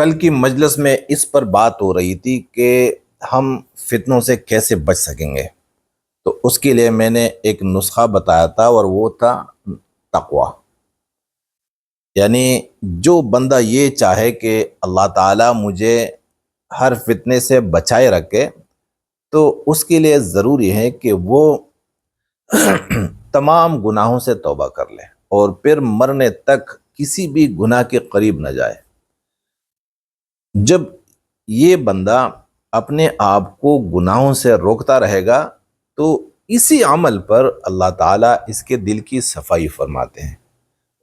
کل کی مجلس میں اس پر بات ہو رہی تھی کہ ہم فتنوں سے کیسے بچ سکیں گے، تو اس کے لیے میں نے ایک نسخہ بتایا تھا اور وہ تھا تقوی۔ یعنی جو بندہ یہ چاہے کہ اللہ تعالیٰ مجھے ہر فتنے سے بچائے رکھے، تو اس کے لیے ضروری ہے کہ وہ تمام گناہوں سے توبہ کر لے اور پھر مرنے تک کسی بھی گناہ کے قریب نہ جائے۔ جب یہ بندہ اپنے آپ کو گناہوں سے روکتا رہے گا تو اسی عمل پر اللہ تعالیٰ اس کے دل کی صفائی فرماتے ہیں،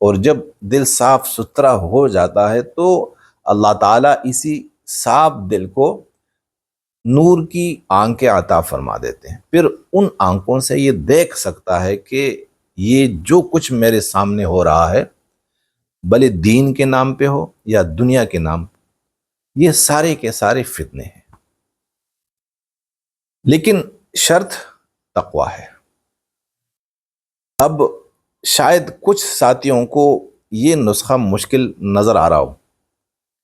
اور جب دل صاف ستھرا ہو جاتا ہے تو اللہ تعالیٰ اسی صاف دل کو نور کی آنکھیں عطا فرما دیتے ہیں۔ پھر ان آنکھوں سے یہ دیکھ سکتا ہے کہ یہ جو کچھ میرے سامنے ہو رہا ہے، بھلے دین کے نام پہ ہو یا دنیا کے نام پہ، یہ سارے کے سارے فتنے ہیں، لیکن شرط تقوی ہے۔ اب شاید کچھ ساتھیوں کو یہ نسخہ مشکل نظر آ رہا ہو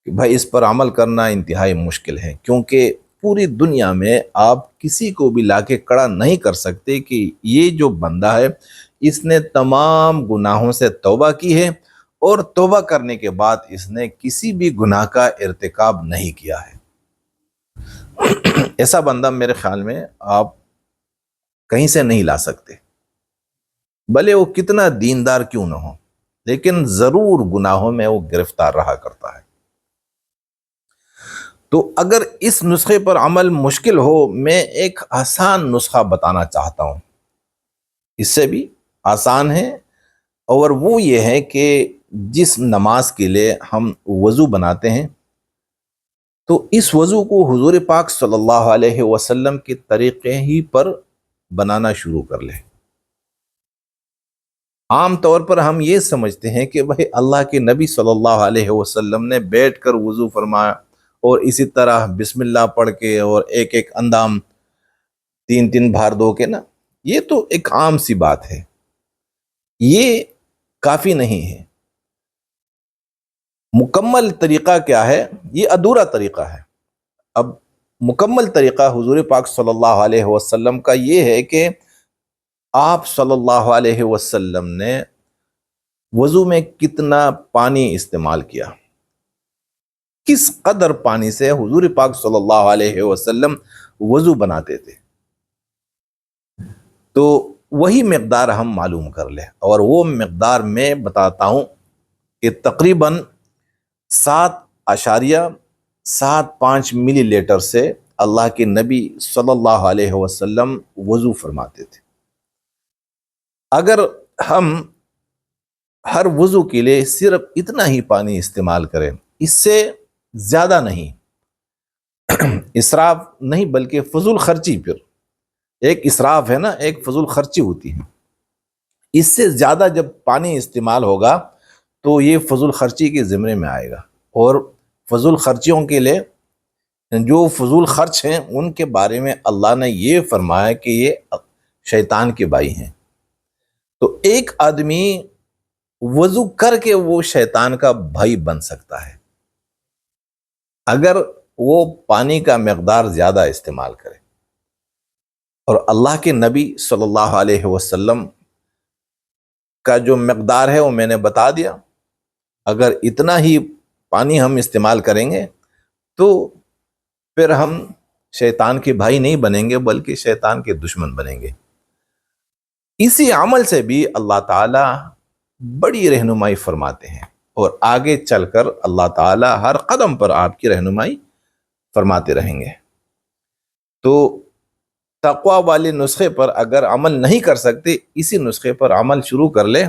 کہ بھائی اس پر عمل کرنا انتہائی مشکل ہے، کیونکہ پوری دنیا میں آپ کسی کو بھی لا کے کھڑا نہیں کر سکتے کہ یہ جو بندہ ہے اس نے تمام گناہوں سے توبہ کی ہے اور توبہ کرنے کے بعد اس نے کسی بھی گناہ کا ارتکاب نہیں کیا ہے۔ ایسا بندہ میرے خیال میں آپ کہیں سے نہیں لا سکتے، بھلے وہ کتنا دیندار کیوں نہ ہو، لیکن ضرور گناہوں میں وہ گرفتار رہا کرتا ہے۔ تو اگر اس نسخے پر عمل مشکل ہو، میں ایک آسان نسخہ بتانا چاہتا ہوں، اس سے بھی آسان ہے، اور وہ یہ ہے کہ جس نماز کے لیے ہم وضو بناتے ہیں تو اس وضو کو حضور پاک صلی اللہ علیہ وسلم کے طریقے ہی پر بنانا شروع کر لیں۔ عام طور پر ہم یہ سمجھتے ہیں کہ بھائی اللہ کے نبی صلی اللہ علیہ وسلم نے بیٹھ کر وضو فرمایا اور اسی طرح بسم اللہ پڑھ کے اور ایک ایک اندام 3 بار دھو کے نا، یہ تو ایک عام سی بات ہے، یہ کافی نہیں ہے۔ مکمل طریقہ کیا ہے؟ یہ ادھورا طریقہ ہے۔ اب مکمل طریقہ حضور پاک صلی اللہ علیہ وسلم کا یہ ہے کہ آپ صلی اللہ علیہ وسلم نے وضو میں کتنا پانی استعمال کیا، کس قدر پانی سے حضور پاک صلی اللہ علیہ وسلم وضو بناتے تھے، تو وہی مقدار ہم معلوم کر لیں، اور وہ مقدار میں بتاتا ہوں کہ تقریباً 7.75 ملی لیٹر سے اللہ کے نبی صلی اللہ علیہ وسلم وضو فرماتے تھے۔ اگر ہم ہر وضو کے لیے صرف اتنا ہی پانی استعمال کریں، اس سے زیادہ نہیں، اسراف نہیں بلکہ فضول خرچی، پھر ایک اسراف ہے نا، ایک فضول خرچی ہوتی ہے، اس سے زیادہ جب پانی استعمال ہوگا تو یہ فضول خرچی کے زمرے میں آئے گا، اور فضول خرچیوں کے لیے جو فضول خرچ ہیں ان کے بارے میں اللہ نے یہ فرمایا کہ یہ شیطان کے بھائی ہیں۔ تو ایک آدمی وضو کر کے وہ شیطان کا بھائی بن سکتا ہے اگر وہ پانی کا مقدار زیادہ استعمال کرے، اور اللہ کے نبی صلی اللہ علیہ وسلم کا جو مقدار ہے وہ میں نے بتا دیا۔ اگر اتنا ہی پانی ہم استعمال کریں گے تو پھر ہم شیطان کے بھائی نہیں بنیں گے بلکہ شیطان کے دشمن بنیں گے۔ اسی عمل سے بھی اللہ تعالیٰ بڑی رہنمائی فرماتے ہیں، اور آگے چل کر اللہ تعالیٰ ہر قدم پر آپ کی رہنمائی فرماتے رہیں گے۔ تو تقوی والے نسخے پر اگر عمل نہیں کر سکتے، اسی نسخے پر عمل شروع کر لیں،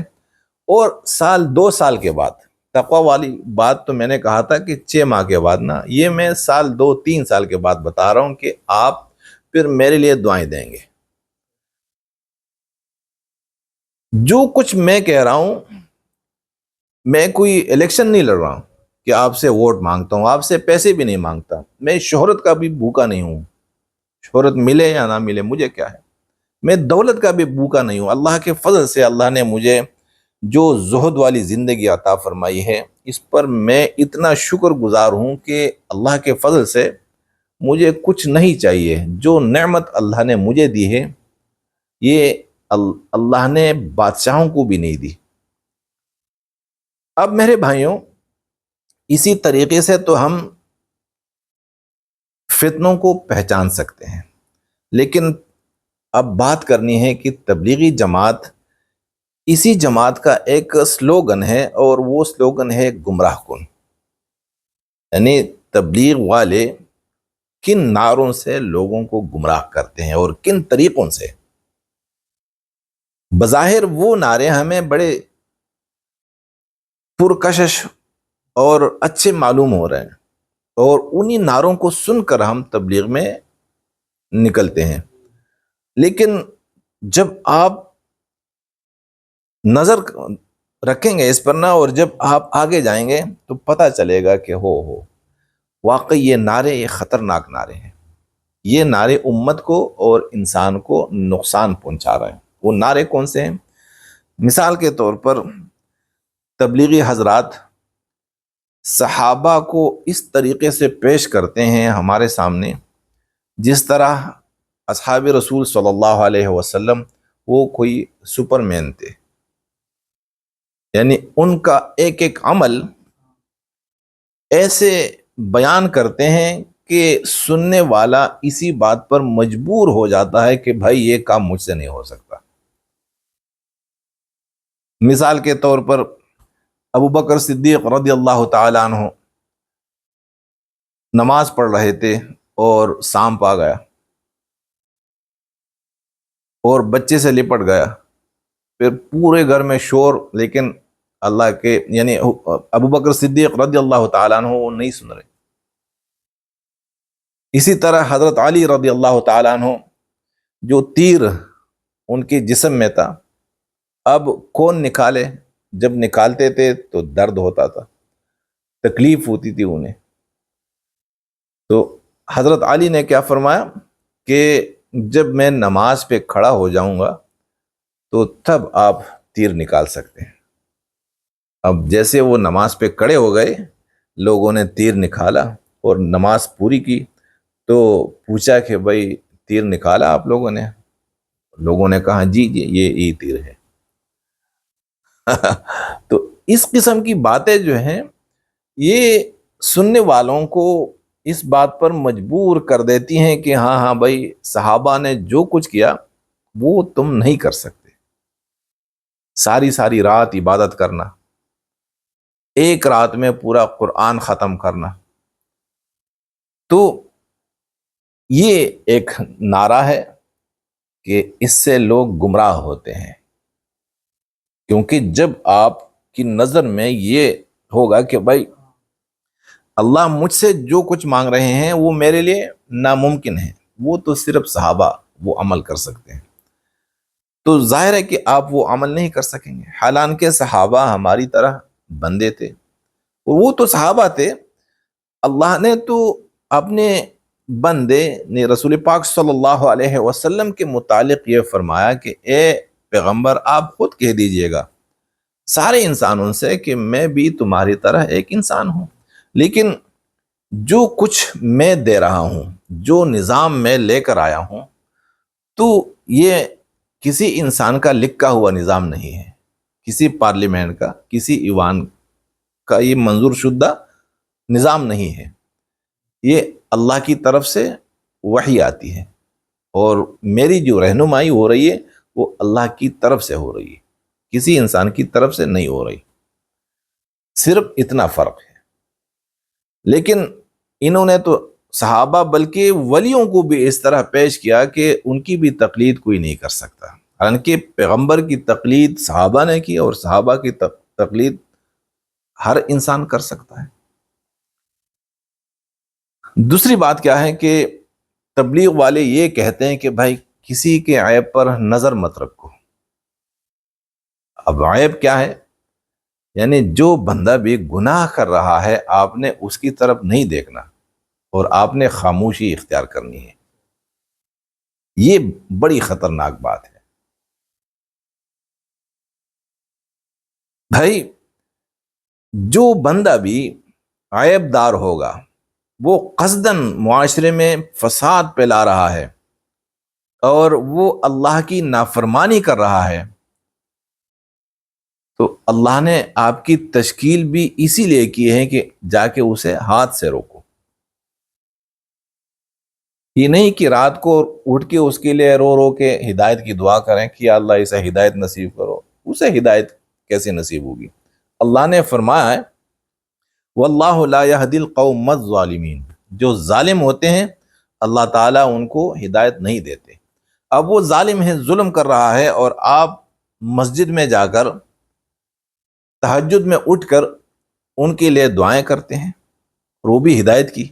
اور 1-2 سال کے بعد، تقوی والی بات تو میں نے کہا تھا کہ 6 ماہ کے بعد نا، یہ میں 2-3 سال کے بعد بتا رہا ہوں کہ آپ پھر میرے لیے دعائیں دیں گے۔ جو کچھ میں کہہ رہا ہوں، میں کوئی الیکشن نہیں لڑ رہا ہوں کہ آپ سے ووٹ مانگتا ہوں، آپ سے پیسے بھی نہیں مانگتا، میں شہرت کا بھی بھوکا نہیں ہوں، شہرت ملے یا نہ ملے مجھے کیا ہے، میں دولت کا بھی بھوکا نہیں ہوں۔ اللہ کے فضل سے اللہ نے مجھے جو زہد والی زندگی عطا فرمائی ہے، اس پر میں اتنا شکر گزار ہوں کہ اللہ کے فضل سے مجھے کچھ نہیں چاہیے۔ جو نعمت اللہ نے مجھے دی ہے، یہ اللہ نے بادشاہوں کو بھی نہیں دی۔ اب میرے بھائیوں، اسی طریقے سے تو ہم فتنوں کو پہچان سکتے ہیں، لیکن اب بات کرنی ہے کہ تبلیغی جماعت، اسی جماعت کا ایک سلوگن ہے، اور وہ سلوگن ہے گمراہ کن۔ یعنی تبلیغ والے کن نعروں سے لوگوں کو گمراہ کرتے ہیں اور کن طریقوں سے۔ بظاہر وہ نعرے ہمیں بڑے پرکشش اور اچھے معلوم ہو رہے ہیں، اور انہی نعروں کو سن کر ہم تبلیغ میں نکلتے ہیں، لیکن جب آپ نظر رکھیں گے اس پر نہ، اور جب آپ آگے جائیں گے تو پتہ چلے گا کہ ہو واقعی یہ نعرے، یہ خطرناک نعرے ہیں۔ یہ نعرے امت کو اور انسان کو نقصان پہنچا رہے ہیں۔ وہ نعرے کون سے ہیں؟ مثال کے طور پر تبلیغی حضرات صحابہ کو اس طریقے سے پیش کرتے ہیں ہمارے سامنے جس طرح اصحاب رسول صلی اللہ علیہ وسلم وہ کوئی سپر مین تھے۔ یعنی ان کا ایک ایک عمل ایسے بیان کرتے ہیں کہ سننے والا اسی بات پر مجبور ہو جاتا ہے کہ بھائی یہ کام مجھ سے نہیں ہو سکتا۔ مثال کے طور پر ابو بکر صدیق رضی اللہ تعالی عنہ نماز پڑھ رہے تھے اور سانپ آ گیا اور بچے سے لپٹ گیا، پھر پورے گھر میں شور، لیکن اللہ کے یعنی ابو بکر صدیق رضی اللہ تعالیٰ عنہ وہ نہیں سن رہے۔ اسی طرح حضرت علی رضی اللہ تعالیٰ عنہ، جو تیر ان کے جسم میں تھا، اب کون نکالے؟ جب نکالتے تھے تو درد ہوتا تھا، تکلیف ہوتی تھی انہیں۔ تو حضرت علی نے کیا فرمایا کہ جب میں نماز پہ کھڑا ہو جاؤں گا تو تب آپ تیر نکال سکتے ہیں۔ اب جیسے وہ نماز پہ کھڑے ہو گئے، لوگوں نے تیر نکالا اور نماز پوری کی، تو پوچھا کہ بھائی تیر نکالا آپ لوگوں نے؟ لوگوں نے کہا جی یہ تیر ہے۔ تو اس قسم کی باتیں جو ہیں، یہ سننے والوں کو اس بات پر مجبور کر دیتی ہیں کہ ہاں بھائی صحابہ نے جو کچھ کیا وہ تم نہیں کر سکتے۔ ساری رات عبادت کرنا، ایک رات میں پورا قرآن ختم کرنا، تو یہ ایک نعرہ ہے کہ اس سے لوگ گمراہ ہوتے ہیں۔ کیونکہ جب آپ کی نظر میں یہ ہوگا کہ بھائی اللہ مجھ سے جو کچھ مانگ رہے ہیں وہ میرے لیے ناممکن ہے، وہ تو صرف صحابہ وہ عمل کر سکتے ہیں، تو ظاہر ہے کہ آپ وہ عمل نہیں کر سکیں گے۔ حالانکہ صحابہ ہماری طرح بندے تھے، وہ تو صحابہ تھے، اللہ نے تو اپنے بندے نے رسول پاک صلی اللہ علیہ وسلم کے متعلق یہ فرمایا کہ اے پیغمبر آپ خود کہہ دیجئے گا سارے انسانوں سے کہ میں بھی تمہاری طرح ایک انسان ہوں، لیکن جو کچھ میں دے رہا ہوں، جو نظام میں لے کر آیا ہوں، تو یہ کسی انسان کا لکھا ہوا نظام نہیں ہے، کسی پارلیمنٹ کا، کسی ایوان کا یہ منظور شدہ نظام نہیں ہے۔ یہ اللہ کی طرف سے وحی آتی ہے، اور میری جو رہنمائی ہو رہی ہے وہ اللہ کی طرف سے ہو رہی ہے، کسی انسان کی طرف سے نہیں ہو رہی، صرف اتنا فرق ہے۔ لیکن انہوں نے تو صحابہ بلکہ ولیوں کو بھی اس طرح پیش کیا کہ ان کی بھی تقلید کوئی نہیں کر سکتا، حالانکہ پیغمبر کی تقلید صحابہ نے کی، اور صحابہ کی تقلید ہر انسان کر سکتا ہے۔ دوسری بات کیا ہے کہ تبلیغ والے یہ کہتے ہیں کہ بھائی کسی کے عیب پر نظر مت رکھو۔ اب عیب کیا ہے؟ یعنی جو بندہ بھی گناہ کر رہا ہے آپ نے اس کی طرف نہیں دیکھنا، اور آپ نے خاموشی اختیار کرنی ہے۔ یہ بڑی خطرناک بات ہے۔ بھائی جو بندہ بھی عیب دار ہوگا، وہ قصداً معاشرے میں فساد پھیلا رہا ہے اور وہ اللہ کی نافرمانی کر رہا ہے، تو اللہ نے آپ کی تشکیل بھی اسی لیے کی ہے کہ جا کے اسے ہاتھ سے روکو۔ یہ نہیں کہ رات کو اٹھ کے اس کے لیے رو رو کے ہدایت کی دعا کریں کہ یا اللہ اسے ہدایت نصیب کرو۔ اسے ہدایت کیسے نصیب ہوگی؟ اللہ نے فرمایا ہے واللہ لا یہدی القوم الظالمین، جو ظالم ہوتے ہیں اللہ تعالیٰ ان کو ہدایت نہیں دیتے۔ اب وہ ظالم ہے، ظلم کر رہا ہے، اور آپ مسجد میں جا کر تہجد میں اٹھ کر ان کے لیے دعائیں کرتے ہیں، اور وہ بھی ہدایت کی۔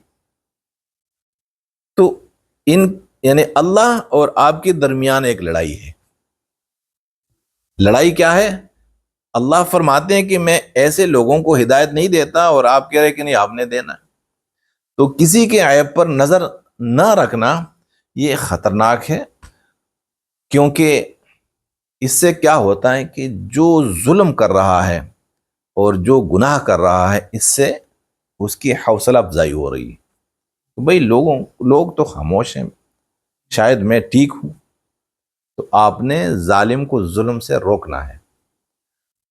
تو ان یعنی اللہ اور آپ کے درمیان ایک لڑائی ہے۔ لڑائی کیا ہے؟ اللہ فرماتے ہیں کہ میں ایسے لوگوں کو ہدایت نہیں دیتا، اور آپ کہہ رہے کہ نہیں آپ نے دینا۔ تو کسی کے عیب پر نظر نہ رکھنا یہ خطرناک ہے، کیونکہ اس سے کیا ہوتا ہے کہ جو ظلم کر رہا ہے اور جو گناہ کر رہا ہے، اس سے اس کی حوصلہ افزائی ہو رہی ہے۔ تو بھئی لوگ تو خاموش ہیں، شاید میں ٹھیک ہوں، تو آپ نے ظالم کو ظلم سے روکنا ہے۔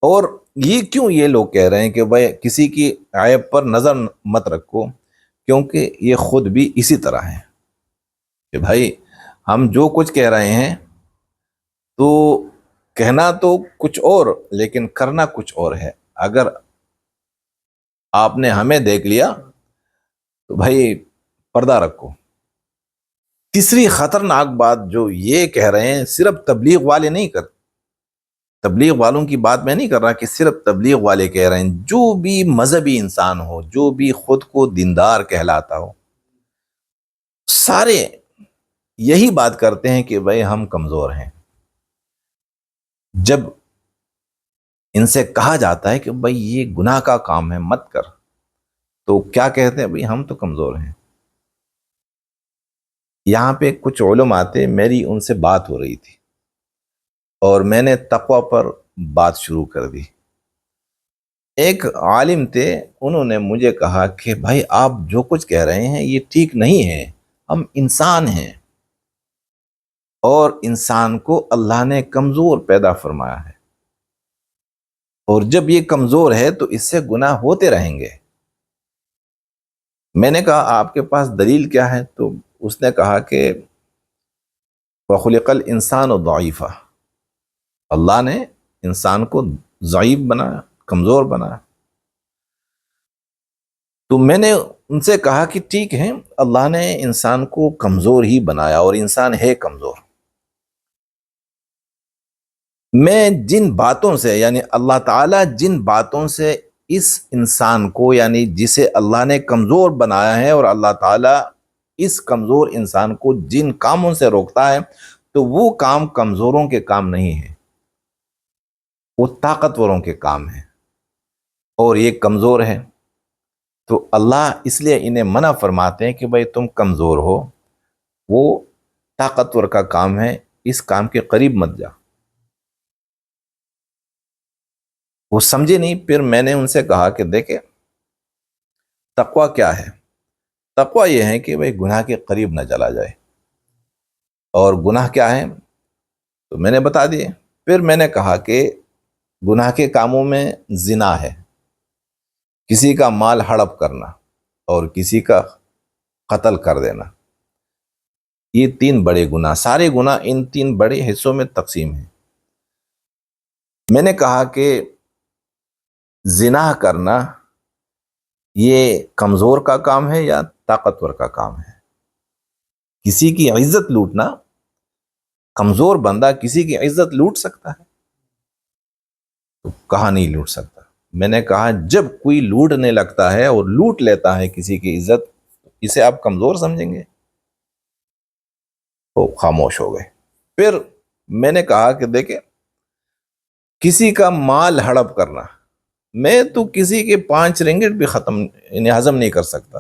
اور یہ کیوں یہ لوگ کہہ رہے ہیں کہ بھئی کسی کی عیب پر نظر مت رکھو، کیونکہ یہ خود بھی اسی طرح ہیں کہ بھائی ہم جو کچھ کہہ رہے ہیں تو کہنا تو کچھ اور لیکن کرنا کچھ اور ہے۔ اگر آپ نے ہمیں دیکھ لیا تو بھائی پردہ رکھو۔ تیسری خطرناک بات جو یہ کہہ رہے ہیں، صرف تبلیغ والے نہیں کرتے، تبلیغ والوں کی بات میں نہیں کر رہا کہ صرف تبلیغ والے کہہ رہے ہیں، جو بھی مذہبی انسان ہو، جو بھی خود کو دیندار کہلاتا ہو، سارے یہی بات کرتے ہیں کہ بھائی ہم کمزور ہیں۔ جب ان سے کہا جاتا ہے کہ بھائی یہ گناہ کا کام ہے مت کر، تو کیا کہتے ہیں؟ بھائی ہم تو کمزور ہیں۔ یہاں پہ کچھ علماء تھے، میری ان سے بات ہو رہی تھی اور میں نے تقوی پر بات شروع کر دی۔ ایک عالم تھے، انہوں نے مجھے کہا کہ بھائی آپ جو کچھ کہہ رہے ہیں یہ ٹھیک نہیں ہے، ہم انسان ہیں اور انسان کو اللہ نے کمزور پیدا فرمایا ہے، اور جب یہ کمزور ہے تو اس سے گناہ ہوتے رہیں گے۔ میں نے کہا آپ کے پاس دلیل کیا ہے؟ تو اس نے کہا کہ وَخُلِقَ الْإِنسَانُ ضَعِيفًا، اللہ نے انسان کو ضعیف بنایا، کمزور بنایا۔ تو میں نے ان سے کہا کہ ٹھیک ہے، اللہ نے انسان کو کمزور ہی بنایا اور انسان ہے کمزور۔ میں جن باتوں سے یعنی اللہ تعالیٰ جن باتوں سے اس انسان کو یعنی جسے اللہ نے کمزور بنایا ہے، اور اللہ تعالیٰ اس کمزور انسان کو جن کاموں سے روکتا ہے، تو وہ کام کمزوروں کے کام نہیں ہے، وہ طاقتوروں کے کام ہیں، اور یہ کمزور ہے۔ تو اللہ اس لیے انہیں منع فرماتے ہیں کہ بھئی تم کمزور ہو، وہ طاقتور کا کام ہے، اس کام کے قریب مت جا۔ وہ سمجھے نہیں۔ پھر میں نے ان سے کہا کہ دیکھیں تقوی کیا ہے؟ تقوی یہ ہے کہ بھئی گناہ کے قریب نہ چلا جائے، اور گناہ کیا ہے تو میں نے بتا دیے۔ پھر میں نے کہا کہ گناہ کے کاموں میں زنا ہے، کسی کا مال ہڑپ کرنا اور کسی کا قتل کر دینا، یہ 3 بڑے گناہ، سارے گناہ ان 3 بڑے حصوں میں تقسیم ہیں۔ میں نے کہا کہ زنا کرنا یہ کمزور کا کام ہے یا طاقتور کا کام ہے؟ کسی کی عزت لوٹنا، کمزور بندہ کسی کی عزت لوٹ سکتا ہے؟ تو کہا نہیں لوٹ سکتا۔ میں نے کہا جب کوئی لوٹنے لگتا ہے اور لوٹ لیتا ہے کسی کی عزت، اسے آپ کمزور سمجھیں گے؟ وہ خاموش ہو گئے۔ پھر میں نے کہا کہ دیکھیں کسی کا مال ہڑپ کرنا، میں تو کسی کے 5 رنگٹ بھی ہضم نہیں کر سکتا۔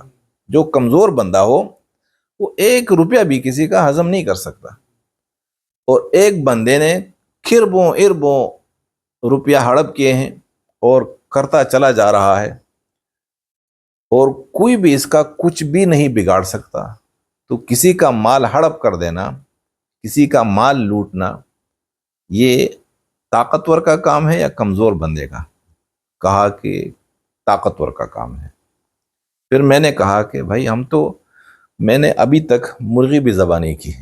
جو کمزور بندہ ہو وہ 1 روپیہ بھی کسی کا ہضم نہیں کر سکتا، اور ایک بندے نے کھربوں اربوں روپیہ ہڑپ کیے ہیں، اور کرتا چلا جا رہا ہے اور کوئی بھی اس کا کچھ بھی نہیں بگاڑ سکتا، تو کسی کا مال ہڑپ کر دینا، کسی کا مال لوٹنا، یہ طاقتور کا کام ہے یا کمزور بندے کا؟ کہا کہ طاقتور کا کام ہے۔ پھر میں نے کہا کہ بھائی میں نے ابھی تک مرغی بھی ذبح نہیں کی،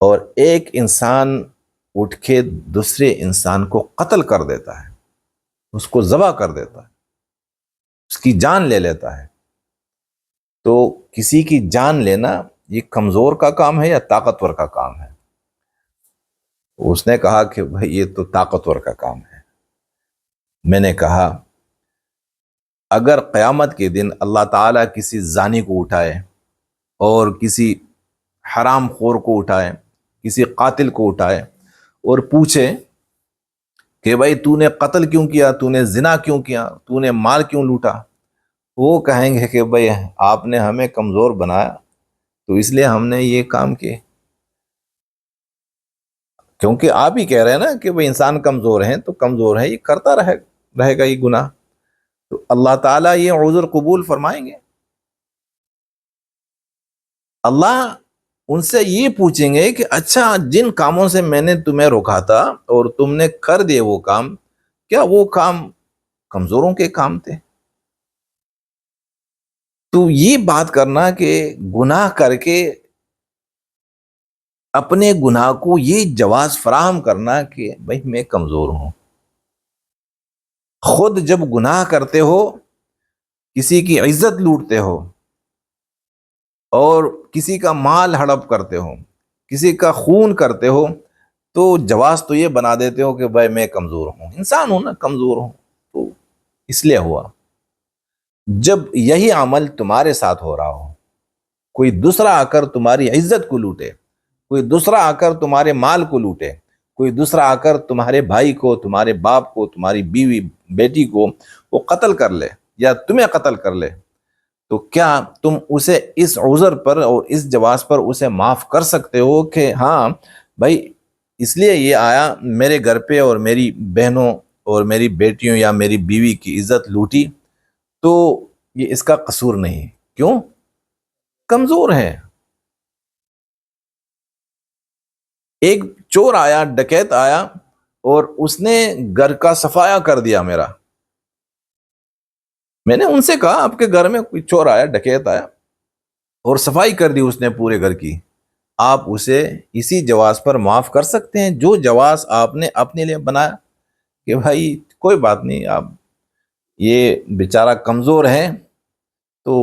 اور ایک انسان اٹھ کے دوسرے انسان کو قتل کر دیتا ہے، اس کو ذبح کر دیتا ہے، اس کی جان لے لیتا ہے، تو کسی کی جان لینا یہ کمزور کا کام ہے یا طاقتور کا کام ہے؟ اس نے کہا کہ بھائی یہ تو طاقتور کا کام ہے۔ میں نے کہا اگر قیامت کے دن اللہ تعالیٰ کسی زانی کو اٹھائے اور کسی حرام خور کو اٹھائے، کسی قاتل کو اٹھائے اور پوچھے کہ بھائی تو نے قتل کیوں کیا، تو نے زنا کیوں کیا، تو نے مال کیوں لوٹا، وہ کہیں گے کہ بھائی آپ نے ہمیں کمزور بنایا تو اس لیے ہم نے یہ کام کیے، کیونکہ آپ ہی کہہ رہے ہیں نا کہ بھائی انسان کمزور ہیں تو کمزور ہے، یہ کرتا رہے گا یہ گناہ، تو اللہ تعالیٰ یہ عذر قبول فرمائیں گے؟ اللہ ان سے یہ پوچھیں گے کہ اچھا جن کاموں سے میں نے تمہیں روکا تھا اور تم نے کر دیے وہ کام، کیا وہ کام کمزوروں کے کام تھے؟ تو یہ بات کرنا کہ گناہ کر کے اپنے گناہ کو یہ جواز فراہم کرنا کہ بھائی میں کمزور ہوں، خود جب گناہ کرتے ہو، کسی کی عزت لوٹتے ہو اور کسی کا مال ہڑپ کرتے ہو، کسی کا خون کرتے ہو، تو جواز تو یہ بنا دیتے ہو کہ بھائی میں کمزور ہوں، انسان ہوں نا، کمزور ہوں، تو اس لیے ہوا۔ جب یہی عمل تمہارے ساتھ ہو رہا ہو، کوئی دوسرا آ کر تمہاری عزت کو لوٹے، کوئی دوسرا آ کر تمہارے مال کو لوٹے، کوئی دوسرا آ کر تمہارے بھائی کو، تمہارے باپ کو، تمہاری بیوی بیٹی کو وہ قتل کر لے یا تمہیں قتل کر لے، تو کیا تم اسے اس عذر پر اور اس جواز پر اسے معاف کر سکتے ہو کہ ہاں بھائی اس لیے یہ آیا میرے گھر پہ اور میری بہنوں اور میری بیٹیوں یا میری بیوی کی عزت لوٹی، تو یہ اس کا قصور نہیں؟ کیوں؟ کمزور ہے۔ ایک چور آیا، ڈکیت آیا اور اس نے گھر کا صفایا کر دیا میرا، میں نے ان سے کہا آپ کے گھر میں کوئی چور آیا، ڈکیت آیا اور صفائی کر دی اس نے پورے گھر کی، آپ اسے اسی جواز پر معاف کر سکتے ہیں جو جواز آپ نے اپنے لیے بنایا کہ بھائی کوئی بات نہیں، آپ یہ بیچارہ کمزور ہے تو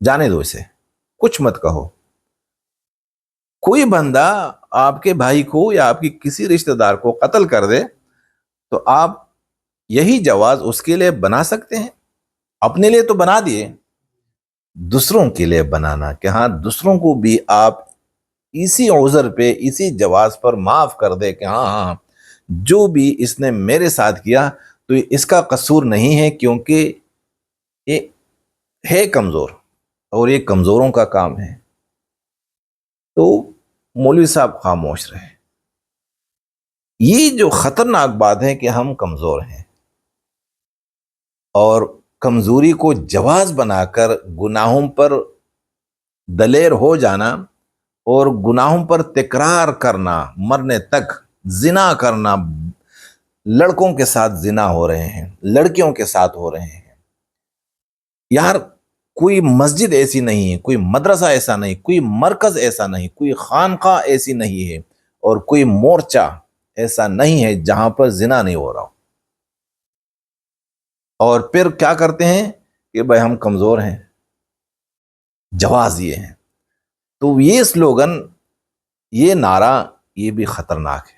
جانے دو اسے، کچھ مت کہو۔ کوئی بندہ آپ کے بھائی کو یا آپ کی کسی رشتہ دار کو قتل کر دے تو آپ یہی جواز اس کے لیے بنا سکتے ہیں؟ اپنے لیے تو بنا دیے، دوسروں کے لیے بنانا کہ ہاں دوسروں کو بھی آپ اسی عذر پہ، اسی جواز پر معاف کر دے کہ ہاں ہاں جو بھی اس نے میرے ساتھ کیا تو اس کا قصور نہیں ہے، کیونکہ یہ ہے کمزور اور یہ کمزوروں کا کام ہے۔ تو مولوی صاحب خاموش رہے۔ یہ جو خطرناک بات ہے کہ ہم کمزور ہیں اور کمزوری کو جواز بنا کر گناہوں پر دلیر ہو جانا اور گناہوں پر تکرار کرنا، مرنے تک زنا کرنا، لڑکوں کے ساتھ زنا ہو رہے ہیں، لڑکیوں کے ساتھ ہو رہے ہیں۔ یار کوئی مسجد ایسی نہیں ہے، کوئی مدرسہ ایسا نہیں، کوئی مرکز ایسا نہیں، کوئی خانقاہ ایسی نہیں ہے اور کوئی مورچہ ایسا نہیں ہے جہاں پر زنا نہیں ہو رہا ہو، اور پھر کیا کرتے ہیں کہ بھائی ہم کمزور ہیں، جواز یہ ہے۔ تو یہ سلوگن، یہ نعرہ، یہ بھی خطرناک ہے۔